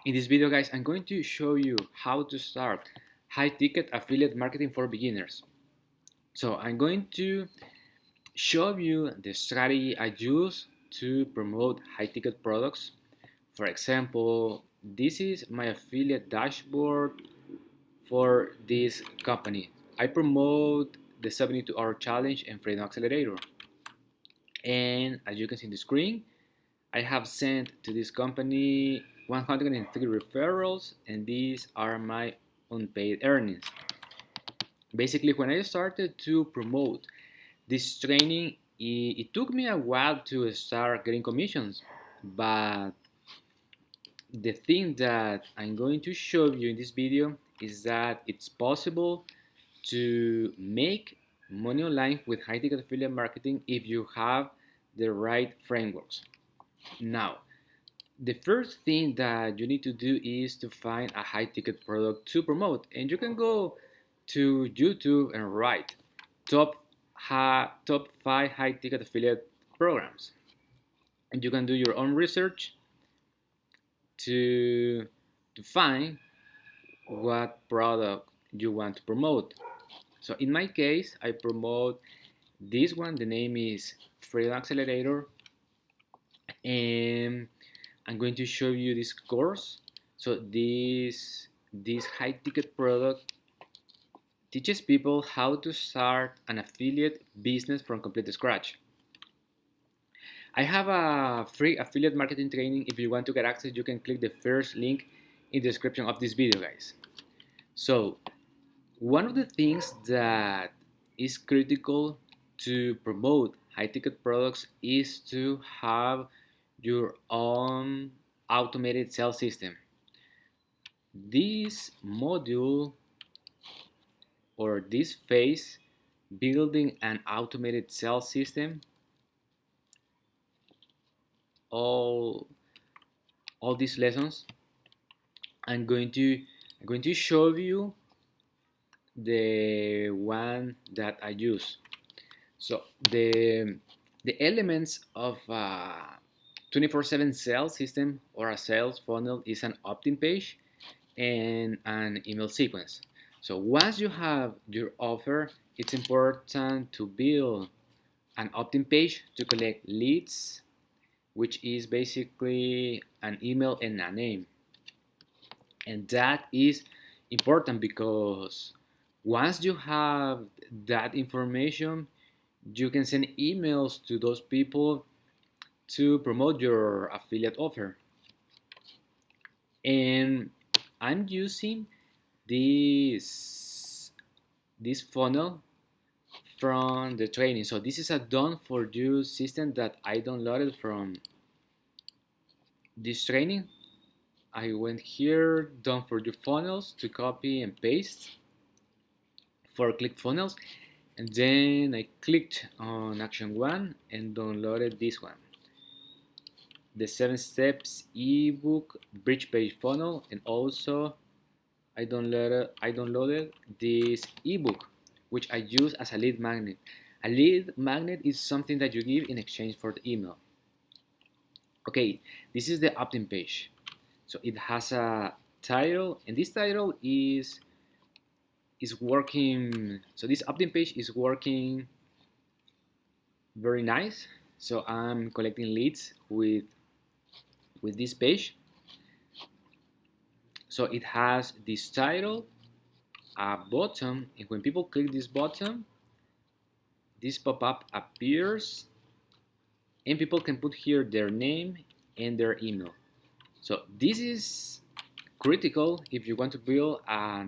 In this video, guys, I'm going to show you how to start high-ticket affiliate marketing for beginners. So I'm going to show you the strategy I use to promote high-ticket products. For example, this is my affiliate dashboard for this company. I promote the 72-hour challenge and Freedom Accelerator. And as you can see on the screen, I have sent to this company 103 referrals, and these are my unpaid earnings. Basically, when I started to promote this training, it took me a while to start getting commissions. But the thing that I'm going to show you in this video is that it's possible to make money online with high ticket affiliate marketing if you have the right frameworks. Now, the first thing that you need to do is to find a high ticket product to promote, and you can go to YouTube and write top 5 high ticket affiliate programs, and you can do your own research to find what product you want to promote. So in my case, I promote this one. The name is Freedom Accelerator, and I'm going to show you this course. So this high ticket product teaches people how to start an affiliate business from complete scratch. I have a free affiliate marketing training. If you want to get access, you can click the first link in the description of this video, guys. So one of the things that is critical to promote high ticket products is to have your own automated sales system. This module or this phase, building an automated sales system, all these lessons, I'm going to show you the one that I use. So the elements of a 24/7 sales system or a sales funnel is an opt-in page and an email sequence. So once you have your offer, it's important to build an opt-in page to collect leads, which is basically an email and a name. And that is important because once you have that information, you can send emails to those people to promote your affiliate offer. And I'm using this funnel from the training. So this is a done for you system that I downloaded from this training. I went here, done for you funnels, to copy and paste for click funnels, and then I clicked on action 1 and downloaded this one, the 7 steps ebook bridge page funnel. And also I downloaded this ebook, which I use as a lead magnet. A lead magnet is something that you give in exchange for the email. Okay, this is the opt-in page. So it has a title, and this title is working. So this opt-in page is working very nice. So I'm collecting leads with this page. So it has this title, a button, and when people click this button, this pop-up appears, and people can put here their name and their email. So this is critical if you want to build an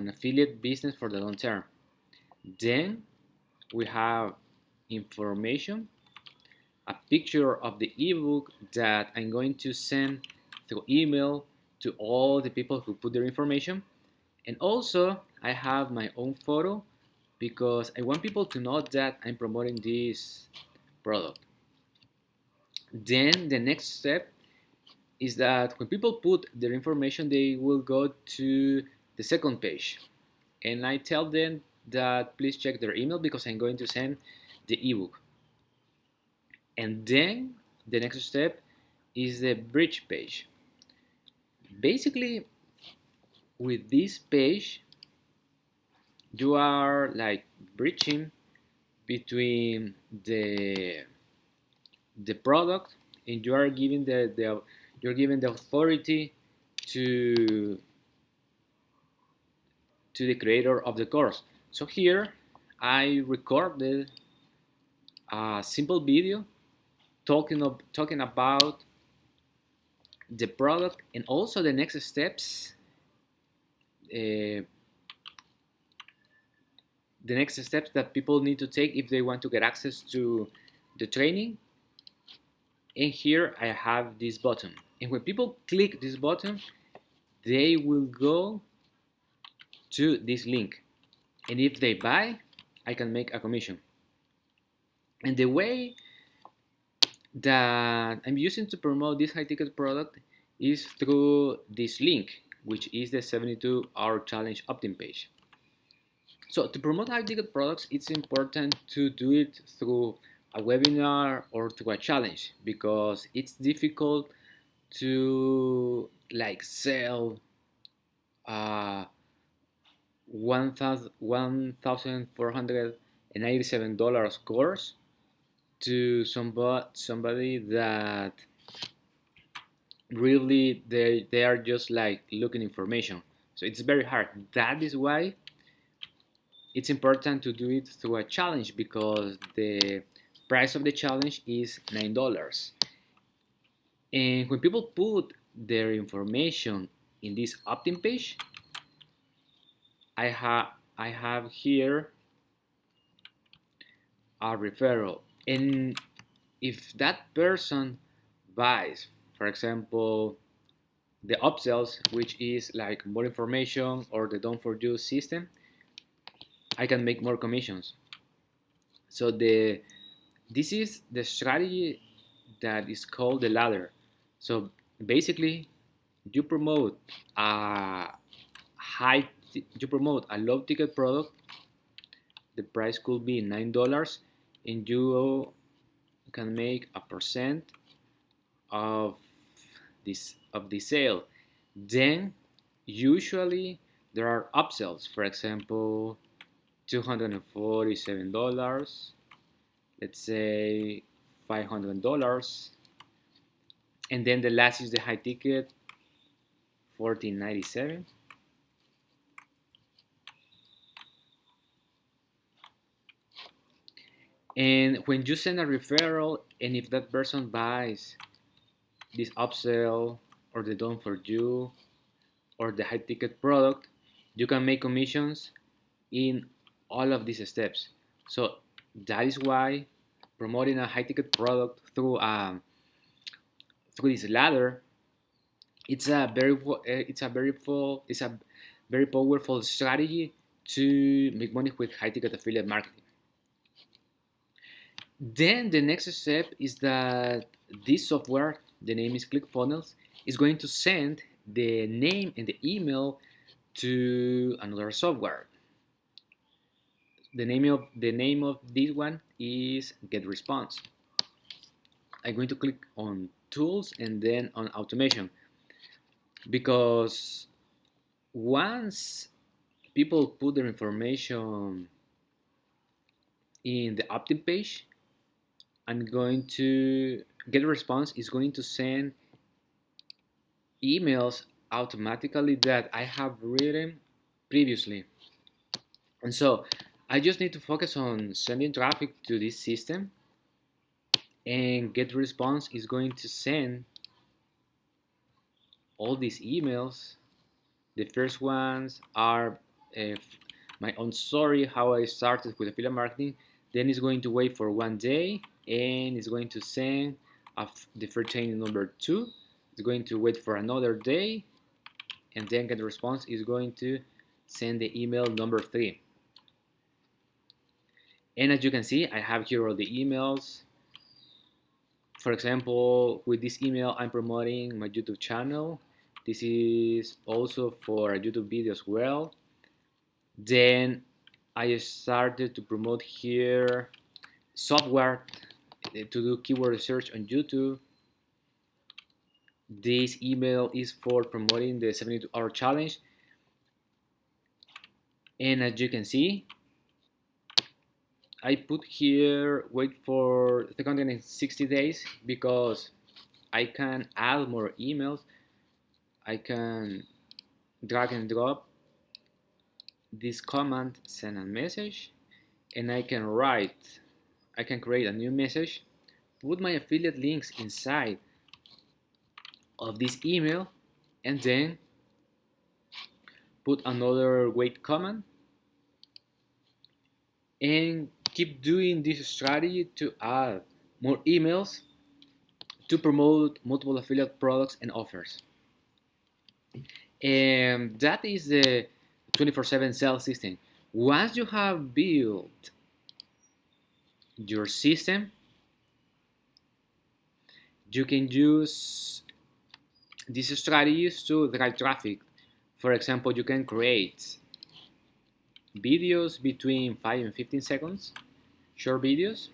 affiliate business for the long term. Then we have information, a picture of the ebook that I'm going to send through email to all the people who put their information. And also I have my own photo because I want people to know that I'm promoting this product. Then the next step is that when people put their information, they will go to the second page, and I tell them that please check their email because I'm going to send the ebook. And then the next step is the bridge page. Basically, with this page, you are like bridging between the product, and you are giving you're giving the authority to the creator of the course. So here I recorded a simple video talking about the product and also the next steps, uh, that people need to take if they want to get access to the training. And here I have this button, and when people click this button, they will go to this link, and if they buy, I can make a commission. And the way that I'm using to promote this high ticket product is through this link, which is the 72-hour challenge opt-in page. So to promote high ticket products, it's important to do it through a webinar or through a challenge, because it's difficult to like sell a $1,487 course to somebody that really they are just like looking information. So it's very hard. That is why it's important to do it through a challenge, because the price of the challenge is $9. And when people put their information in this opt-in page, I have here a referral. And if that person buys, for example, the upsells, which is like more information, or the done for you system, I can make more commissions. So this is the strategy that is called the ladder. So basically, you promote a you promote a low ticket product. The price could be $9, and you can make a percent of the sale. Then usually there are upsells. For example, $247. Let's say $500, and then the last is the high ticket, $14.97. And when you send a referral, and if that person buys this upsell, or the done for you, or the high ticket product, you can make commissions in all of these steps. So that is why promoting a high ticket product through this ladder, it's a very powerful strategy to make money with high ticket affiliate marketing. Then the next step is that this software, the name is ClickFunnels, is going to send the name and the email to another software. The name of this one is GetResponse. I'm going to click on Tools and then on Automation, because once people put their information in the opt-in page, I'm going to GetResponse is going to send emails automatically that I have written previously. And so I just need to focus on sending traffic to this system, and GetResponse is going to send all these emails. The first ones are my own story, how I started with affiliate marketing. Then it's going to wait for 1 day, and it's going to send the first training number 2. It's going to wait for another day, and then GetResponse is going to send the email number 3. And as you can see, I have here all the emails. For example, with this email, I'm promoting my YouTube channel. This is also for a YouTube video as well. Then I started to promote here software to do keyword research on YouTube. This email is for promoting the 72-hour challenge. And as you can see, I put here wait for 360 days because I can add more emails. I can drag and drop this command, send a message, and I can create a new message, put my affiliate links inside of this email, and then put another wait command and keep doing this strategy to add more emails to promote multiple affiliate products and offers. And that is the 24/7 sales system. Once you have built your system, you can use these strategies to drive traffic. For example, you can create videos between 5 and 15 seconds, short videos,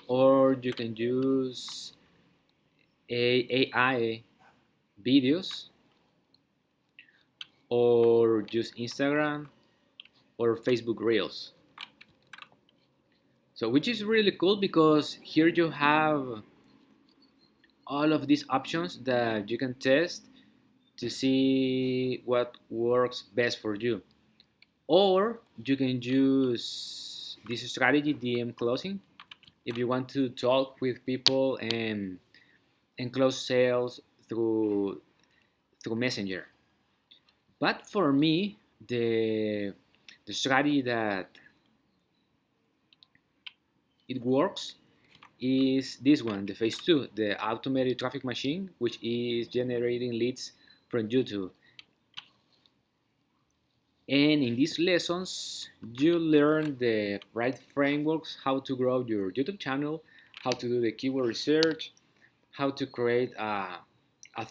or you can use AI videos, or use Instagram or Facebook Reels. So, which is really cool because here you have all of these options that you can test to see what works best for you. Or you can use this strategy, DM closing, if you want to talk with people and close sales through Messenger. But for me, the strategy that it works is this one, the phase two, the automated traffic machine, which is generating leads from YouTube. And in these lessons, you learn the right frameworks, how to grow your YouTube channel, how to do the keyword research, how to create a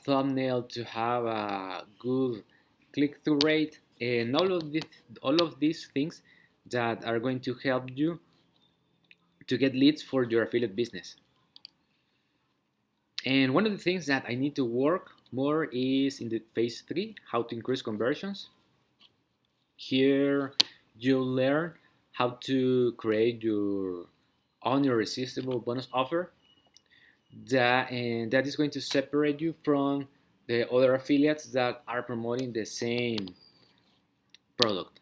thumbnail to have a good click-through rate, and all of these things that are going to help you to get leads for your affiliate business. And one of the things that I need to work more is in the phase three, how to increase conversions. Here you'll learn how to create your own irresistible bonus offer that is going to separate you from the other affiliates that are promoting the same product.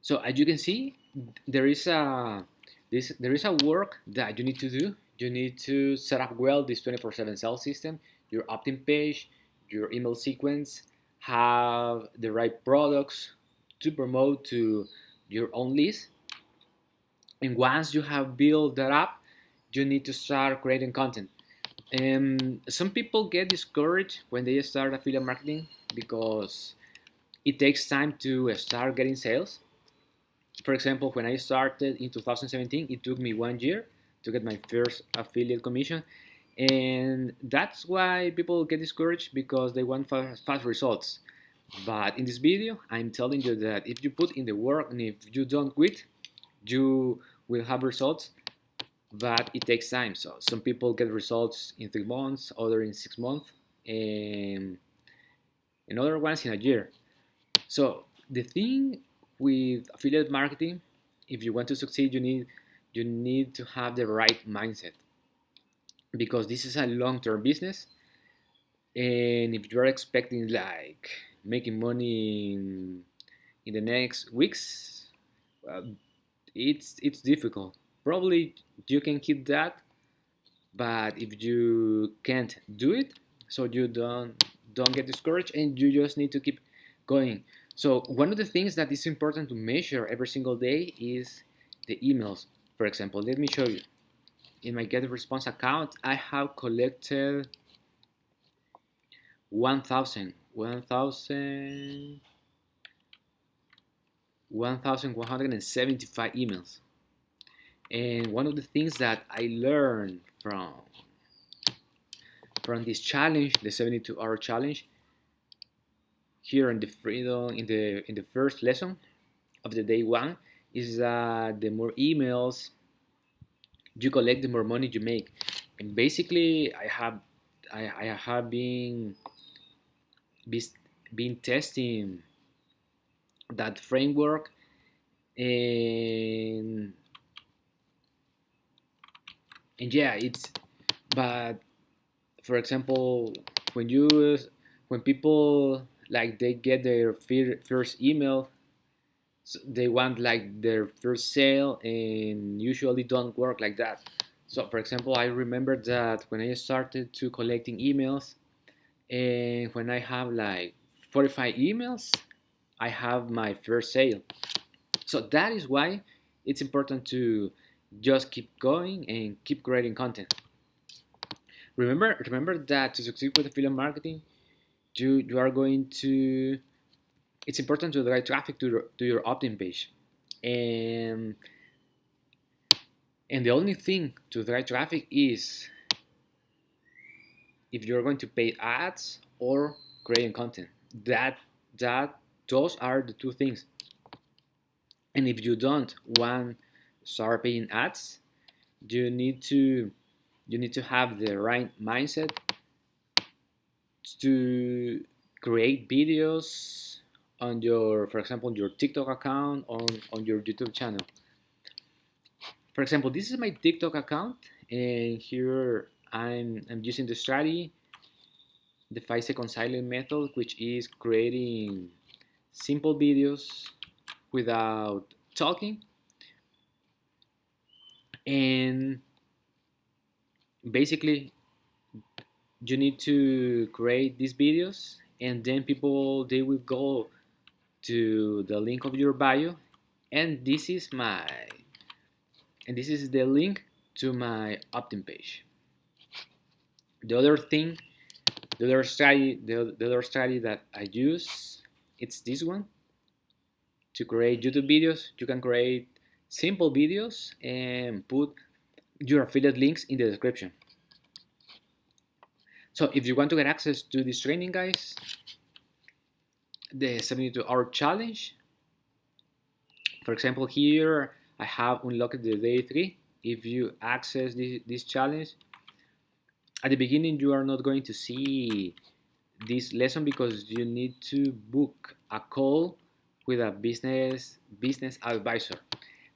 So as you can see, there is a there is a work that you need to do. You need to set up well this 24/7 sales system, your opt-in page, your email sequence, have the right products to promote to your own list. And once you have built that up, you need to start creating content. Some people get discouraged when they start affiliate marketing because it takes time to start getting sales. For example, when I started in 2017, it took me 1 year to get my first affiliate commission. And that's why people get discouraged because they want fast results. But in this video, I'm telling you that if you put in the work and if you don't quit, you will have results, but it takes time. So some people get results in 3 months, other in 6 months, and other ones in a year. So the thing with affiliate marketing, if you want to succeed, you need to have the right mindset because this is a long-term business, and if you're expecting like making money in the next weeks, well, it's difficult. Probably you can keep that, but if you can't do it, so you don't get discouraged and you just need to keep going. So one of the things that is important to measure every single day is the emails. For example, let me show you. In my get response account, I have collected 1,175 emails. And one of the things that I learned from this challenge, the 72-hour challenge, here in the freedom in the first lesson of the day one, is that the more emails you collect, the more money you make. And basically, I have bes- been testing that framework, and yeah, it's, but for example, when you when people like they get their first email, they want like their first sale, and usually don't work like that. So for example, I remember that when I started to collecting emails, and when I have like 45 emails, I have my first sale. So that is why it's important to just keep going and keep creating content. Remember that to succeed with affiliate marketing, you are going to, it's important to drive traffic to your opt-in page, and the only thing to drive traffic is if you're going to pay ads or creating content. That that those are the two things. And if you don't want start paying ads, you need to have the right mindset to create videos on your, for example, your TikTok account, on your YouTube channel. For example, this is my TikTok account, and here I'm using the strategy, the 5 second silent method, which is creating simple videos without talking. And basically, you need to create these videos, and then people, they will go to the link of your bio, and this is the link to my opt-in page. The other thing, the other strategy that I use, it's this one. To create YouTube videos, you can create simple videos and put your affiliate links in the description. So if you want to get access to this training, guys, the 72-hour challenge, for example, here I have unlocked the day 3. If you access this challenge, at the beginning you are not going to see this lesson because you need to book a call with a business advisor.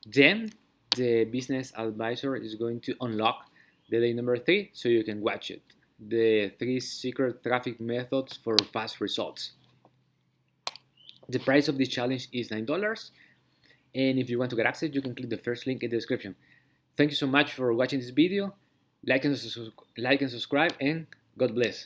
Then the business advisor is going to unlock the day number 3 so you can watch it. The 3 secret traffic methods for fast results. The price of this challenge is $9. And if you want to get access, you can click the first link in the description. Thank you so much for watching this video. Like and subscribe, and God bless.